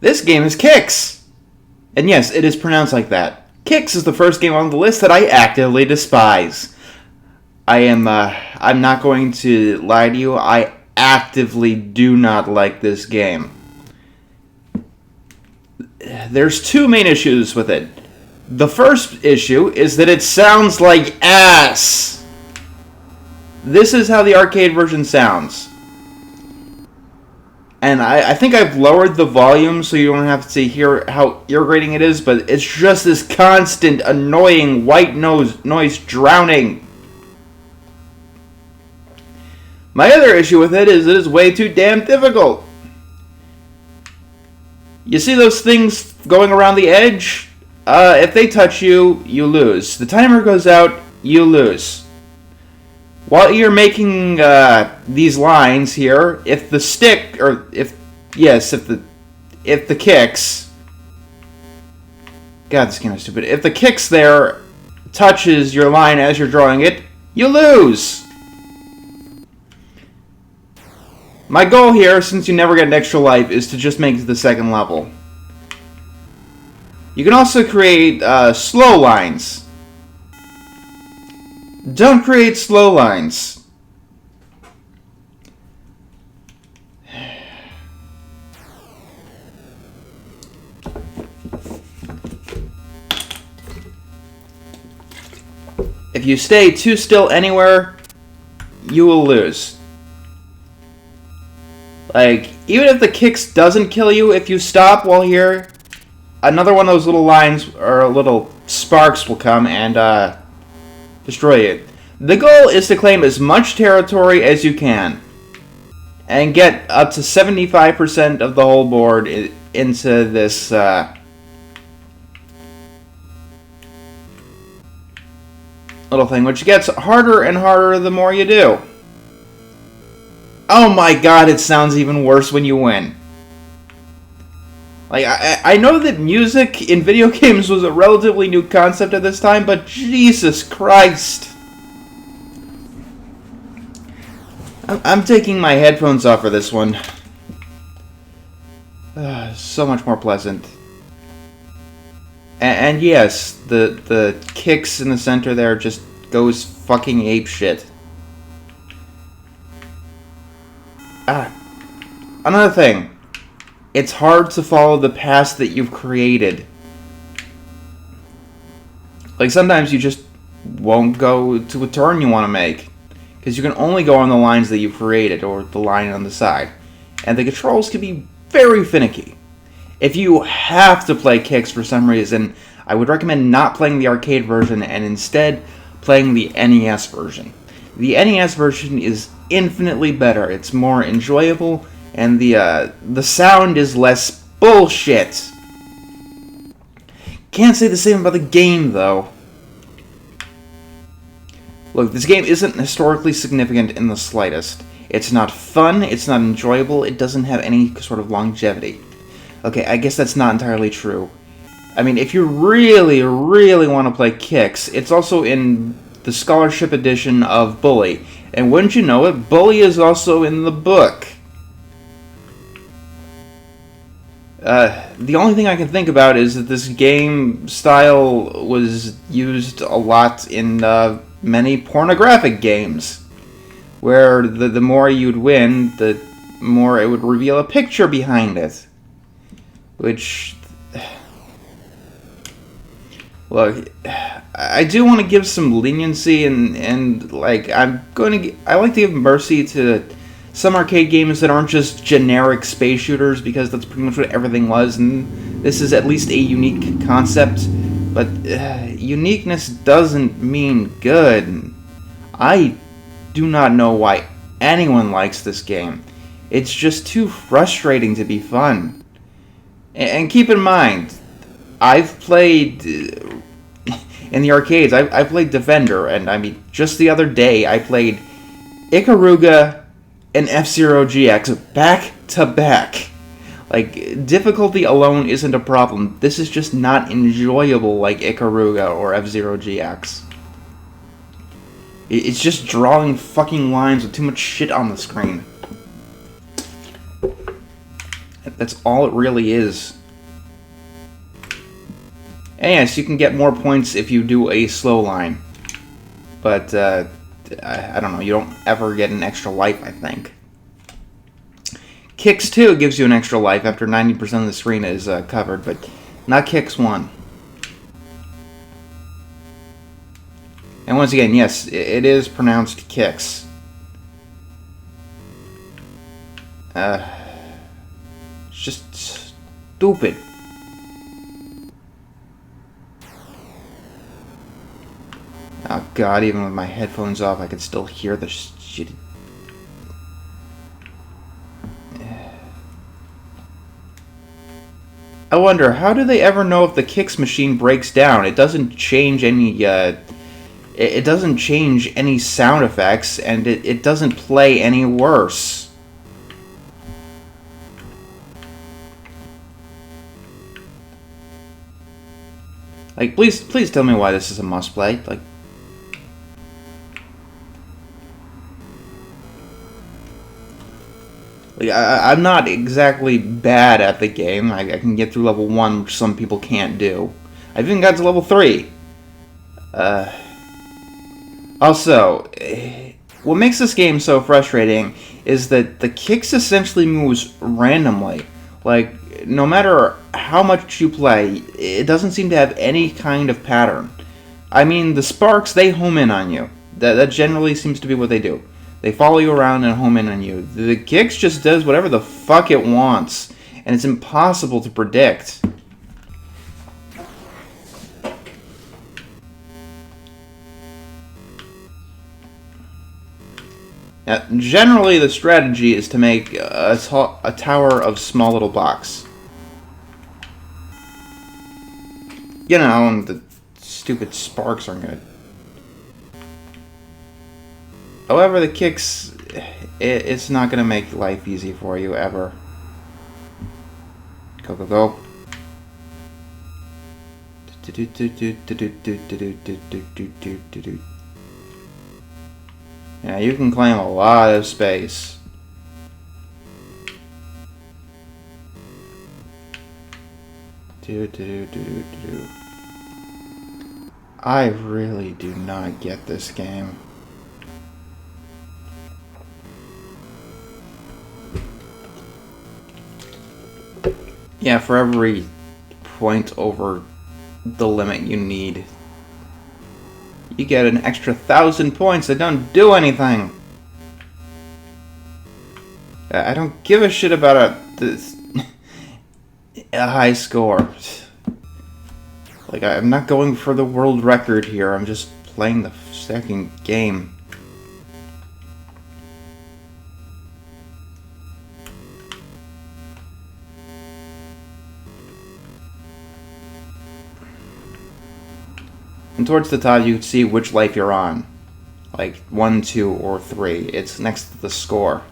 This game is Kicks! And yes, it is pronounced like that. Kicks is the first game on the list that I actively despise. I'm not going to lie to you, I actively do not like this game. There's two main issues with it. The first issue is that it sounds like ass. This is how the arcade version sounds. And I think I've lowered the volume so you don't have to hear how irritating it is, but it's just this constant, annoying white noise drowning. My other issue with it is way too damn difficult. You see those things going around the edge? If they touch you, you lose. The timer goes out, you lose. While you're making these lines here, if the stick, or if the kicks, God, this game is stupid. If the kicks there touches your line as you're drawing it, you lose. My goal here, since you never get an extra life, is to just make it to the second level. You can also create slow lines. Don't create slow lines. If you stay too still anywhere, you will lose. Like, even if the kicks doesn't kill you, if you stop while here, another one of those little lines or little sparks will come and destroy it. The goal is to claim as much territory as you can and get up to 75% of the whole board into this little thing, which gets harder and harder the more you do. Oh my god, it sounds even worse when you win. Like, I know that music in video games was a relatively new concept at this time, but Jesus Christ. I'm taking my headphones off for this one. So much more pleasant. And yes, the kicks in the center there just goes fucking apeshit. Another thing. It's hard to follow the paths that you've created. Like, sometimes you just won't go to a turn you want to make. Because you can only go on the lines that you've created, or the line on the side. And the controls can be very finicky. If you have to play kicks for some reason, I would recommend not playing the arcade version and instead playing the NES version. The NES version is infinitely better. It's more enjoyable, and the sound is less bullshit. Can't say the same about the game, though. Look, this game isn't historically significant in the slightest. It's not fun, it's not enjoyable, it doesn't have any sort of longevity. Okay, I guess that's not entirely true. I mean, if you really, really want to play Kicks, it's also in the Scholarship Edition of Bully. And wouldn't you know it, Bully is also in the book. The only thing I can think about is that this game style was used a lot in many pornographic games, where the more you'd win, the more it would reveal a picture behind it. Which, look, I do want to give some leniency and like, I like to give mercy to some arcade games that aren't just generic space shooters, because that's pretty much what everything was, and this is at least a unique concept, but uniqueness doesn't mean good. I do not know why anyone likes this game. It's just too frustrating to be fun. And keep in mind, I've played in the arcades, I played Defender, and I mean, just the other day I played Urgh and F-Zero GX back to back. Like, difficulty alone isn't a problem. This is just not enjoyable like Urgh or F-Zero GX. It's just drawing fucking lines with too much shit on the screen. That's all it really is. And yes, you can get more points if you do a slow line. But, I don't know, you don't ever get an extra life, I think. Kicks 2 gives you an extra life after 90% of the screen is covered, but not Kicks 1. And once again, yes, it is pronounced Kicks. It's just stupid. Oh god, even with my headphones off, I can still hear the shitty... I wonder, how do they ever know if the Kicks machine breaks down? It doesn't change any, it doesn't change any sound effects, and it doesn't play any worse. Like, please tell me why this is a must-play. Like... I'm not exactly bad at the game. I can get through level 1, which some people can't do. I've even got to level 3. Also, what makes this game so frustrating is that the Kicks essentially moves randomly. Like, no matter how much you play, it doesn't seem to have any kind of pattern. I mean, the sparks, they home in on you. That generally seems to be what they do. They follow you around and home in on you. The Kicks just does whatever the fuck it wants, and it's impossible to predict. Now, generally, the strategy is to make a tower of small little blocks. You know, and the stupid sparks aren't good. However, the Kicks, it's not going to make life easy for you, ever. Go, go, go. Yeah, you can claim a lot of space. I really do not get this game. Yeah, for every point over the limit you need, you get an extra 1,000 points that don't do anything. I don't give a shit about a high score. Like, I'm not going for the world record here. I'm just playing the second game. And towards the top, you can see which life you're on. Like 1, 2, or 3. It's next to the score.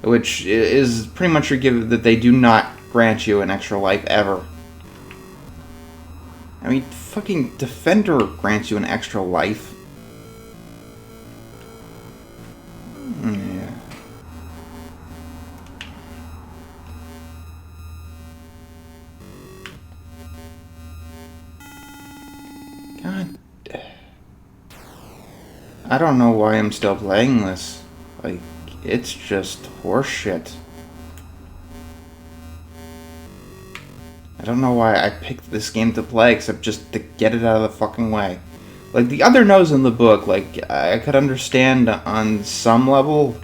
Which is pretty much your give that they do not grant you an extra life ever. I mean, fucking Defender grants you an extra life. Yeah. God. I don't know why I'm still playing this. Like, it's just horseshit. I don't know why I picked this game to play, except just to get it out of the fucking way. Like, the other no's in the book, like, I could understand on some level.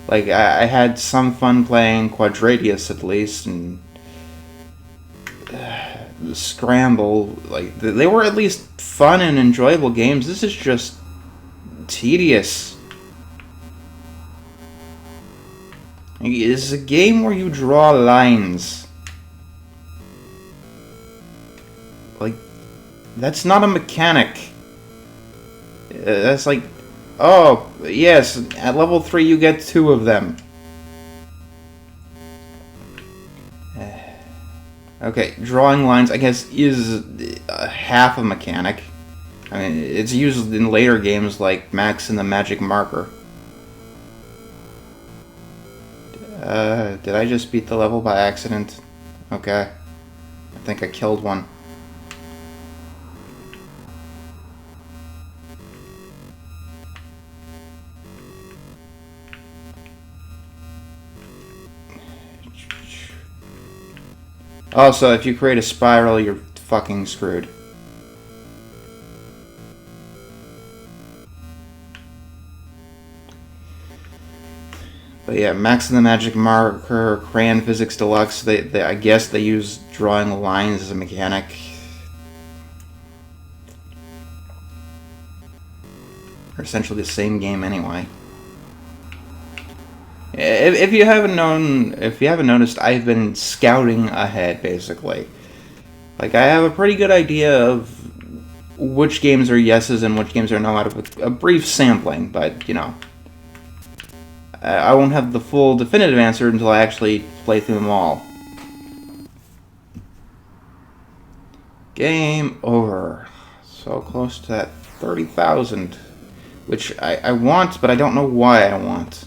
Like, I had some fun playing Quadradius, at least, and... the Scramble, like, they were at least fun and enjoyable games. This is just... tedious. It's a game where you draw lines. Like, that's not a mechanic. That's like, oh, yes, at level 3 you get 2 of them. Okay, drawing lines, I guess, is half a mechanic. I mean, it's used in later games like Max and the Magic Marker. Did I just beat the level by accident? Okay. I think I killed one. Also, if you create a spiral, you're fucking screwed. But yeah, Max and the Magic Marker, Crayon Physics Deluxe, I guess they use drawing lines as a mechanic. They're essentially the same game anyway. If you haven't noticed, I've been scouting ahead, basically. Like, I have a pretty good idea of which games are yeses and which games are no out of a brief sampling, but, you know, I won't have the full definitive answer until I actually play through them all. Game over. So close to that 30,000, which I want, but I don't know why I want.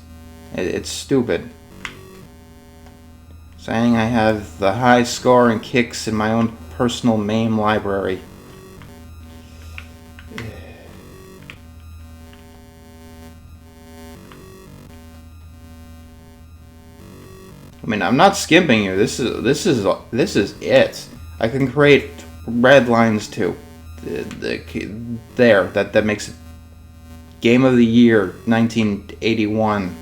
It's stupid. Saying I have the high score and kicks in my own personal MAME library. I mean, I'm not skimping you. This is it. I can create red lines too. That makes it Game of the Year 1981.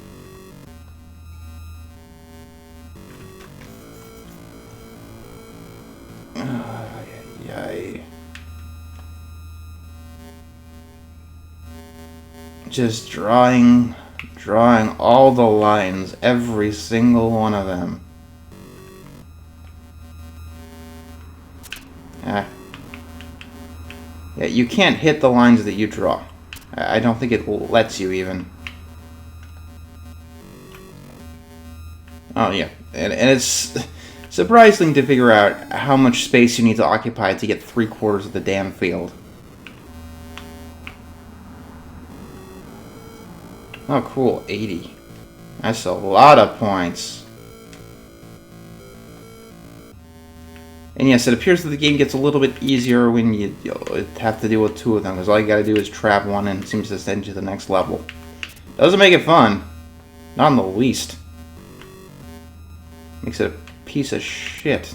Just drawing all the lines, every single one of them. Yeah, you can't hit the lines that you draw. I don't think it lets you even. Oh yeah, and it's surprising to figure out how much space you need to occupy to get 3/4 of the damn field. Oh, cool, 80. That's a lot of points. And yes, it appears that the game gets a little bit easier when you have to deal with two of them, because all you gotta do is trap one and it seems to send you to the next level. Doesn't make it fun. Not in the least. Makes it a piece of shit.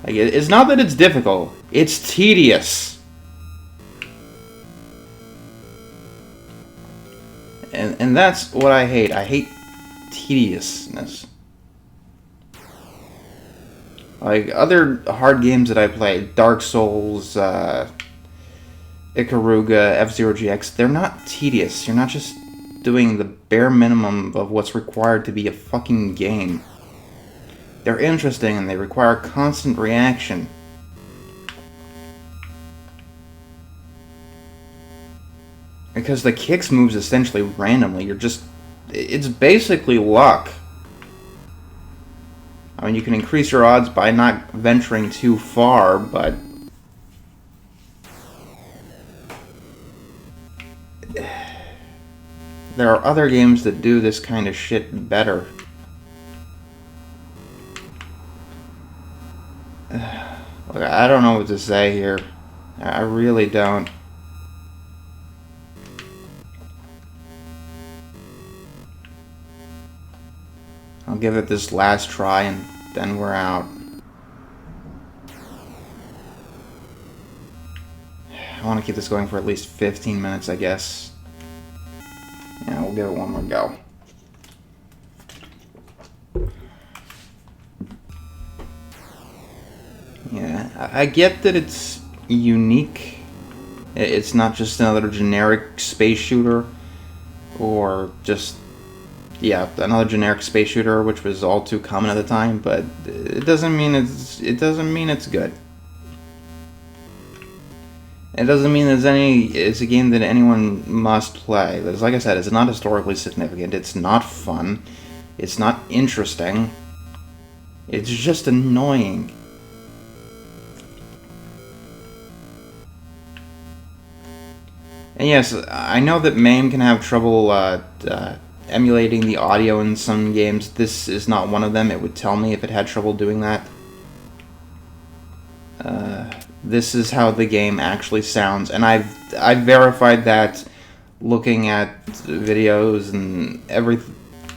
Like, it's not that it's difficult, it's tedious. And that's what I hate. I hate tediousness. Like, other hard games that I played, Dark Souls, Ikaruga, F-Zero GX, they're not tedious. You're not just doing the bare minimum of what's required to be a fucking game. They're interesting and they require constant reaction. Because the kicks moves essentially randomly. It's basically luck. I mean, you can increase your odds by not venturing too far, but there are other games that do this kind of shit better. Look, I don't know what to say here. I really don't. I'll give it this last try and then we're out. I want to keep this going for at least 15 minutes, I guess. Yeah, we'll give it one more go. Yeah, I get that it's unique. It's not just another generic space shooter or just another generic space shooter, which was all too common at the time, but it doesn't mean it's good. It doesn't mean it's a game that anyone must play. Because, like I said, it's not historically significant. It's not fun. It's not interesting. It's just annoying. And yes, I know that MAME can have trouble emulating the audio in some games. This is not one of them. It would tell me if it had trouble doing that. This is how the game actually sounds, and I've verified that looking at videos and everything.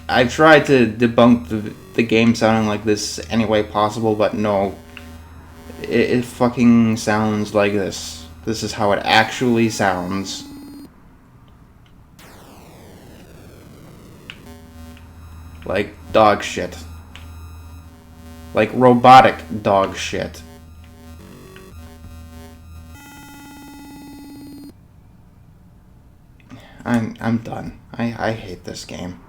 I've tried to debunk the game sounding like this any way possible, but no. It fucking sounds like this. This is how it actually sounds. Like dog shit. Like robotic dog shit. I'm done. I hate this game.